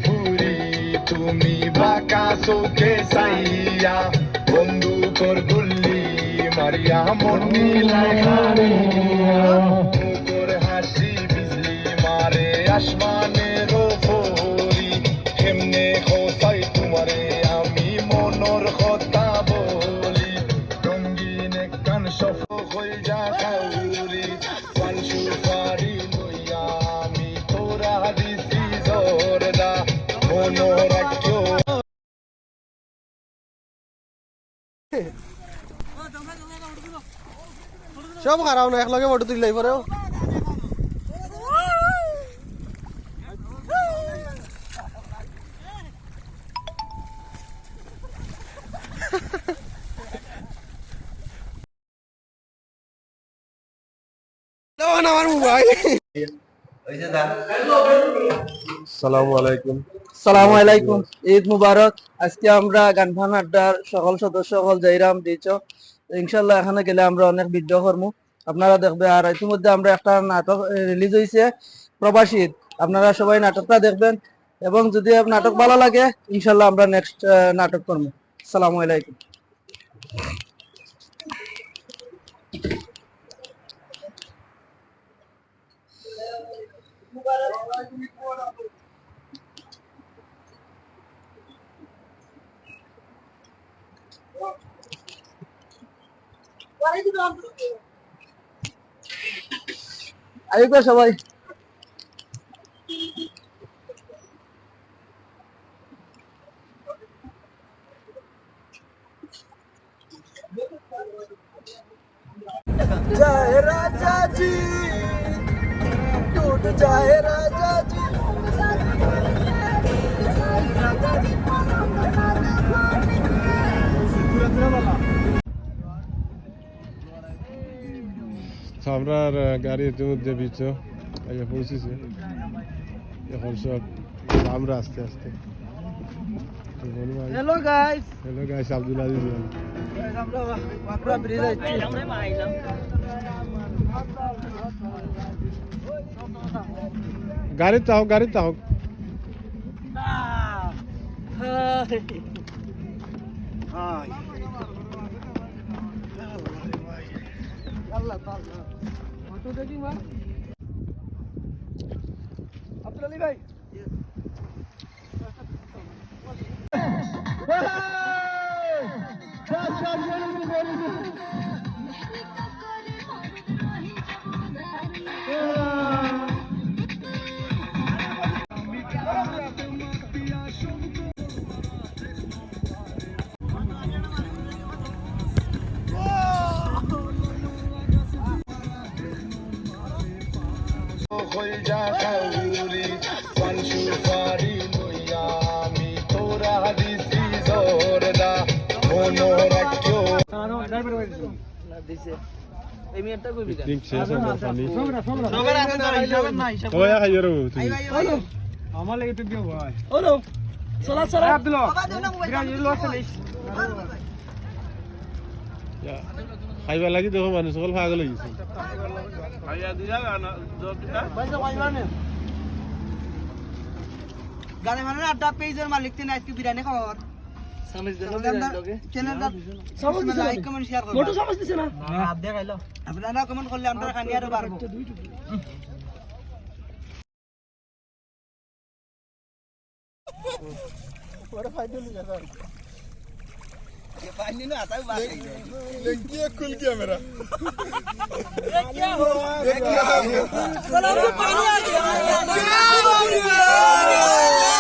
ফুরি তুমি বাঁকা চোখে চাইয়া বন্ধু তোর গুল্লি মারিয়া মন্দি তোর হাসি বিজলি মারে আসমানের ফরি কেমনে খোসাই তোমারে আমি মনোর কথা বলি রঙ্গিন কান সফল হয়ে যা খাউরি ফাল সুপারি লইয়া আমি তোরা দিছি জোরদা মনো রাখিও সব খারাপ না একলগে ফটো তুললাই পরেও আমার মোবাইল আসসালামু আলাইকুম। আসসালামু আলাইকুম, ঈদ মুবারক। আজকে আমরা গানফান আড্ডার সকল সদস্য সকল যাইরাম দিয়েছ ইনশাল্লাহ। এখানে গেলে আমরা অনেক ভিডিও করবো, আপনারা দেখবে। আর ইতিমধ্যে আমরা একটা নাটক রিলিজ হয়েছে প্রবাসী ঈদ, আপনারা সবাই নাটকটা দেখবেন এবং যদি নাটক ভালো লাগে ইনশাল্লাহ আমরা নেক্সট নাটক করবো। আসসালামু আলাইকুম। আইবে সবাই। जय राजा जी टूट जाए राजा जी আমরা গাড়ি ইতিমধ্যে বিচ আগে পৌঁছেছে, এখন সব আমরা আস্তে আস্তে। Hello guys, hello guys, Abdul Aziz আমরা ওয়াকরা ব্রিজ আইছি। গাড়ি তাও গাড়ি তাও আল্লাহ তাআলা ফটো দেখি মা আব্দুল আলী ভাই। হয়ে যা খাউরি ফাল সুপারি লইয়া আমি তোরা দিছি জোরদা মনো রাখিও এই মিনিটটা কইবি না ঠিক শেষ আমরা পানি সবার আছে না হিসাব নাই হিসাব ওয়া খাইরো তুমি আমার লাগে তো দিও ভাই। ওলো চলা চলা আব্দুল্লাহ বিরাজ ইলো চলিস খাইবা লাগি দেখো মানুষ সকল পাগল হয়ে গেছে। খাইয়া দিয়া বাইজা বাইমানে গানে মানে আড্ডা পেজের মালিক তিন আজকে বিরিয়ানি খাওয়ার সমঝ দেন লোকে চ্যানেলটা সমঝ দিছে, লাইক কমেন্ট শেয়ার করুন। মোটো সমঝ দিছে না হাত দিয়ে খাইলো, আপনারা কমেন্ট করলে আমরা খানি আর পারবো। ওরে ফাইনালি গেছে ये पानी ना आता है बात है लेकिन ये खुल गया मेरा। ये क्या हो गया? पानी आ गया।